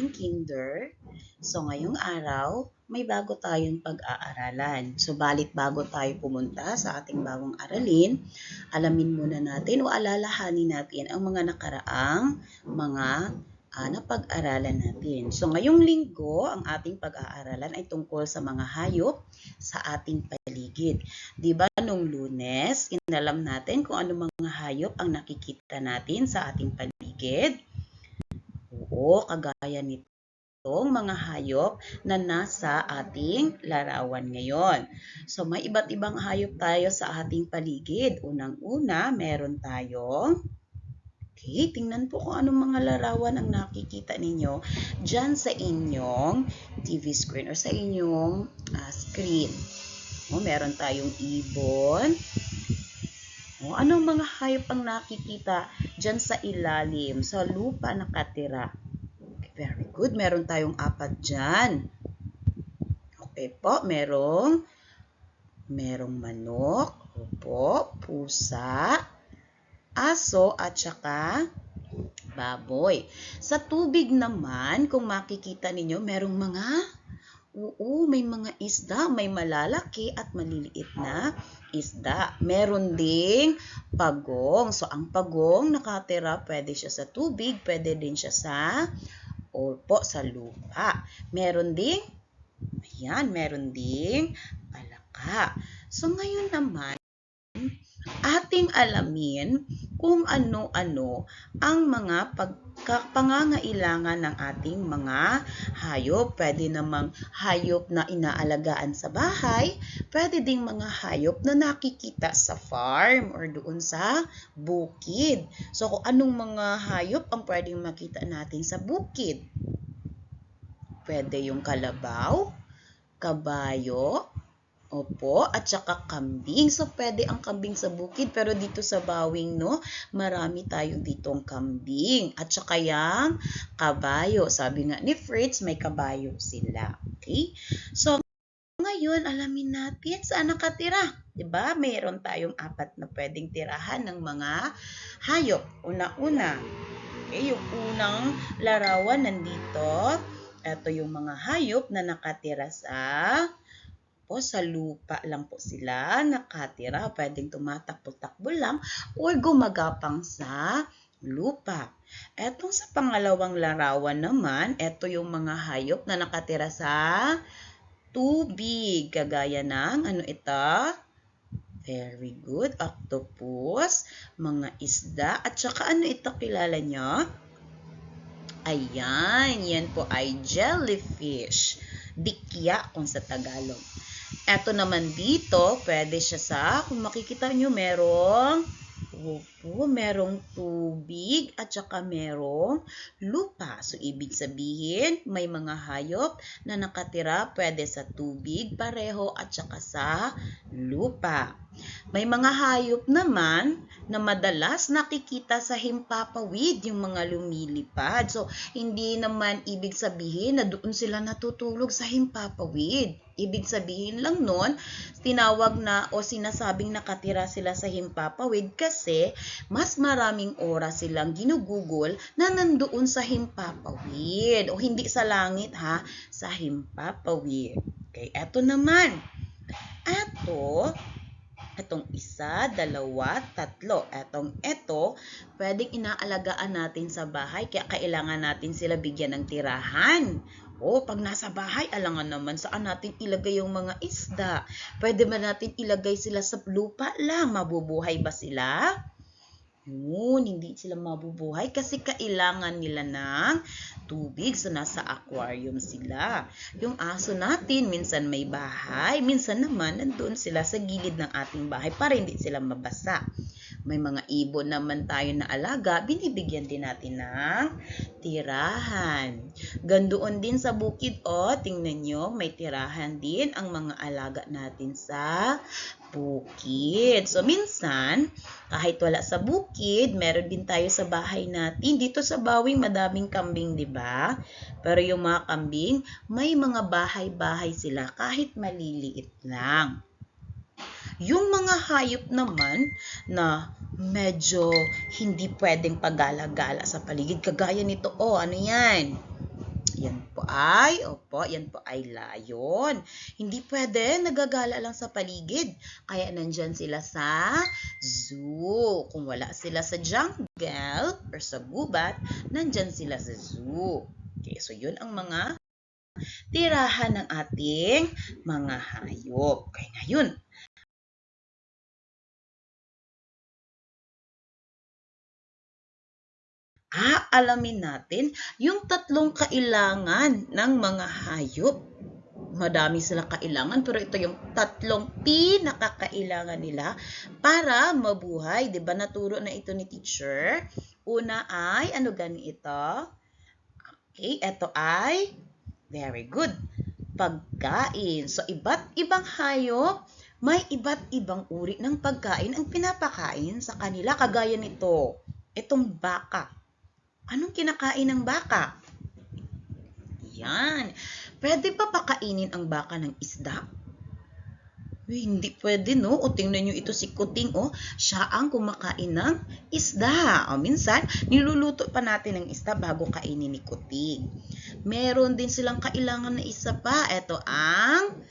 ating kinder. So ngayong araw, may bago tayong pag-aaralan. Subalit bago tayo pumunta sa ating bagong aralin, alamin muna natin o alalahanin natin ang mga nakaraang mga napag-aralan natin. So ngayong linggo, ang ating pag-aaralan ay tungkol sa mga hayop sa ating paligid. Di ba nung Lunes, inalam natin kung ano mga hayop ang nakikita natin sa ating paligid? Oo, kagaya nitong mga hayop na nasa ating larawan ngayon. So may iba't ibang hayop tayo sa ating paligid. Unang-una, meron tayong tingnan po kung anong mga larawan ang nakikita ninyo dyan sa inyong TV screen or sa inyong screen. Meron tayong ibon. Anong mga hayop ang nakikita dyan sa ilalim, sa lupa nakatira? Okay, very good. Meron tayong 4 dyan. Okay po, merong manok, opo, pusa, aso at saka baboy. Sa tubig naman, kung makikita ninyo, merong may mga isda, may malalaki at maliliit na isda. Meron ding pagong. So, ang pagong nakatira, pwede siya sa tubig, pwede din siya sa lupa. Meron ding palaka. So, ngayon naman, ating alamin kung ano-ano ang mga pangangailangan ng ating mga hayop. Pwede namang hayop na inaalagaan sa bahay, pwede ding mga hayop na nakikita sa farm or doon sa bukid. So kung anong mga hayop ang pwedeng makita natin sa bukid? Pwede yung kalabaw, kabayo, opo, at saka kambing. So, pwede ang kambing sa bukid, pero dito sa bawing, marami tayong ditong kambing. At saka yung kabayo. Sabi nga ni Fritz, may kabayo sila. Okay? So, ngayon, alamin natin saan nakatira. Diba? Mayroon tayong 4 na pwedeng tirahan ng mga hayop. Una-una. Okay? Yung unang larawan nandito. Ito yung mga hayop na nakatira sa lupa lang po sila nakatira. Pwedeng tumatakbo-takbo lang o gumagapang sa lupa. Etong sa pangalawang larawan naman, ito yung mga hayop na nakatira sa tubig. Kagaya ng ito? Very good. Octopus, mga isda, at saka ito kilala nyo? Ayan, yan po ay jellyfish. Dikya kung sa Tagalog. Eto naman dito, pwede siya kung makikita nyo, merong tubig at saka merong lupa. So, ibig sabihin, may mga hayop na nakatira pwede sa tubig, pareho at saka sa lupa. May mga hayop naman na madalas nakikita sa himpapawid, yung mga lumilipad. So, hindi naman ibig sabihin na doon sila natutulog sa himpapawid. Ibig sabihin lang nun, tinawag na o sinasabing nakatira sila sa himpapawid kasi mas maraming oras silang ginugugol na nandoon sa himpapawid. O hindi sa langit sa himpapawid. Okay, eto naman. Etong 1, 2, 3. Ito, pwedeng inaalagaan natin sa bahay, kaya kailangan natin sila bigyan ng tirahan. Pag nasa bahay, alangan naman saan natin ilagay yung mga isda. Pwede ba natin ilagay sila sa lupa lang? Mabubuhay ba sila? Hindi sila mabubuhay kasi kailangan nila ng tubig. So, nasa aquarium sila. Yung aso natin, minsan may bahay, minsan naman nandun sila sa gilid ng ating bahay para hindi sila mabasa. May mga ibon naman tayo na alaga, binibigyan din natin ng tirahan. Gandoon din sa bukid, tingnan nyo, may tirahan din ang mga alaga natin sa bukid. So, minsan, kahit wala sa bukid, meron din tayo sa bahay natin. Dito sa bawing, madaming kambing, di ba? Pero yung mga kambing, may mga bahay-bahay sila kahit maliliit lang. Yung mga hayop naman na medyo hindi pwedeng pagala-gala sa paligid, kagaya nito, ano yan? yan po ay lion. Hindi pwede nagagala lang sa paligid. Kaya nandyan sila sa zoo. Kung wala sila sa jungle or sa gubat, nandyan sila sa zoo. Okay, so yun ang mga tirahan ng ating mga hayop. Okay, ngayon, alamin natin yung tatlong kailangan ng mga hayop. Madami silang kailangan, pero ito yung tatlong pinakakailangan nila para mabuhay. Diba naturo na ito ni teacher? Una ay, ano gani ito? Okay, ito ay, very good, pagkain. So, iba't ibang hayop, may iba't ibang uri ng pagkain ang pinapakain sa kanila. Kagaya nito, itong baka. Anong kinakain ng baka? Yan. Pwede pa pakainin ang baka ng isda? Hindi pwede, no? O tingnan nyo ito si Kuting, siya ang kumakain ng isda. O minsan, niluluto pa natin ng isda bago kainin ni Kuting. Meron din silang kailangan na isa pa. Ito ang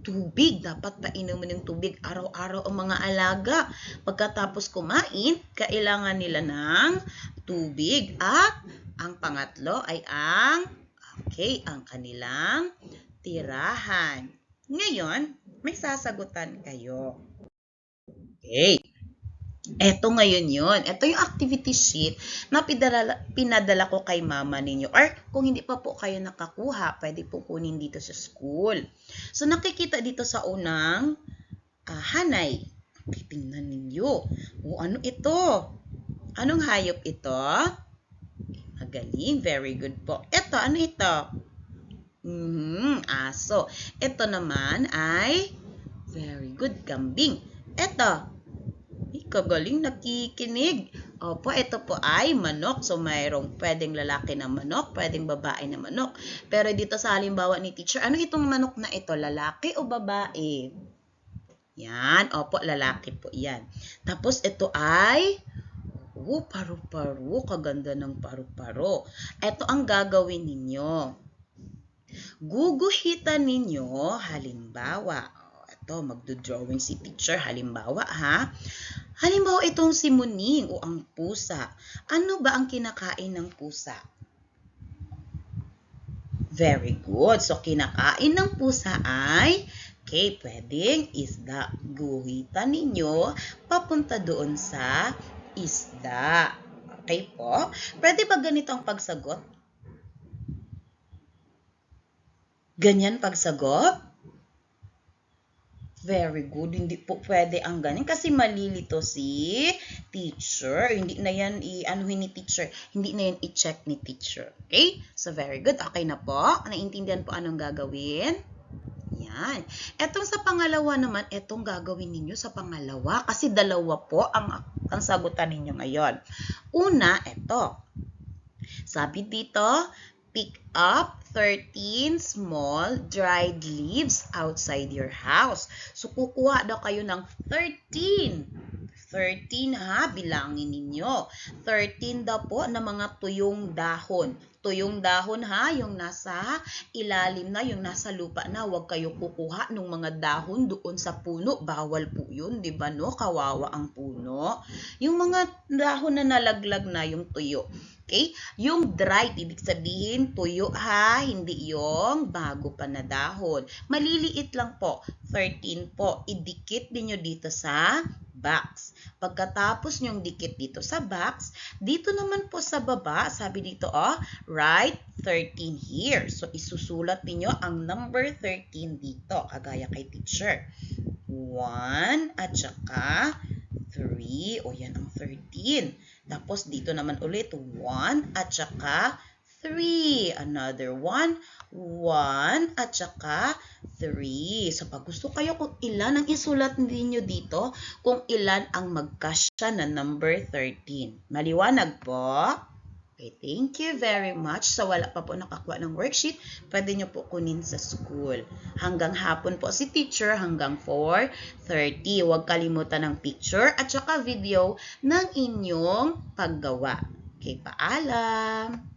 tubig. Dapat painumin ng tubig araw-araw ang mga alaga. Pagkatapos kumain, kailangan nila ng tubig. At ang pangatlo ay ang kanilang tirahan. Ngayon, may sasagutan kayo. Okay. Ito ngayon yun. Ito yung activity sheet na pinadala ko kay mama ninyo. Or kung hindi pa po kayo nakakuha, pwede po kunin dito sa school. So nakikita dito sa unang hanay. Okay, tingnan ninyo. Ano ito? Anong hayop ito? Magaling. Very good po. Ito, ano ito? Aso. Ito naman ay very good, kambing. Ito, kagaling, nakikinig. Opo, ito po ay manok. So, mayroong pwedeng lalaki na manok, pwedeng babae na manok. Pero dito sa halimbawa ni teacher, ano itong manok na ito? Lalaki o babae? Yan. Opo, lalaki po yan. Tapos, ito ay paru-paro. Kaganda ng paru-paro. Ito ang gagawin ninyo. Guguhitan ninyo, halimbawa, ito, magdo-drawing si teacher, halimbawa Halimbawa, itong si Muning o ang pusa. Ano ba ang kinakain ng pusa? Very good. So, kinakain ng pusa ay, pwedeng isda. Guhitan ninyo, papunta doon sa isda. Okay po? Pwede ba ganito ang pagsagot? Ganyan pagsagot? Very good. Hindi po pwede ang ganyan kasi malilito si teacher. Hindi na yan ni teacher. Hindi na yan i-check ni teacher. Okay? So, very good. Okay na po. Naintindihan po anong gagawin? Yan. Etong sa pangalawa naman, etong gagawin ninyo sa pangalawa kasi dalawa po ang sagutan ninyo ngayon. Una, eto. Sabi dito, pick up 13 small dried leaves outside your house. So, kukuha daw kayo ng 13. 13 bilangin ninyo. 13 daw po na mga tuyong dahon. Tuyong dahon yung nasa ilalim na, yung nasa lupa na. Huwag kayo kukuha ng mga dahon doon sa puno. Bawal po yun, di ba no? Kawawa ang puno. Yung mga dahon na nalaglag na, yung tuyo. Okay? Yung dried, ibig sabihin, tuyo hindi yung bago pa na dahon. Maliliit lang po. 13 po. Idikit ninyo dito sa box. Pagkatapos nyong dikit dito sa box, dito naman po sa baba, sabi dito, write 13 here. So, isusulat ninyo ang number 13 dito, kagaya kay teacher. 1 at saka 3. Yan ang 13. Tapos, dito naman ulit, 1 at saka 3. Another 1 at saka 3. So, pag gusto kayo kung ilan ang isulat ninyo dito, kung ilan ang magkasya na number 13. Maliwanag po? Okay, thank you very much. So, wala pa po nakakuha ng worksheet, pwede nyo po kunin sa school. Hanggang hapon po si teacher, hanggang 4:30. Huwag kalimutan ng picture at saka video ng inyong paggawa. Okay, paalam!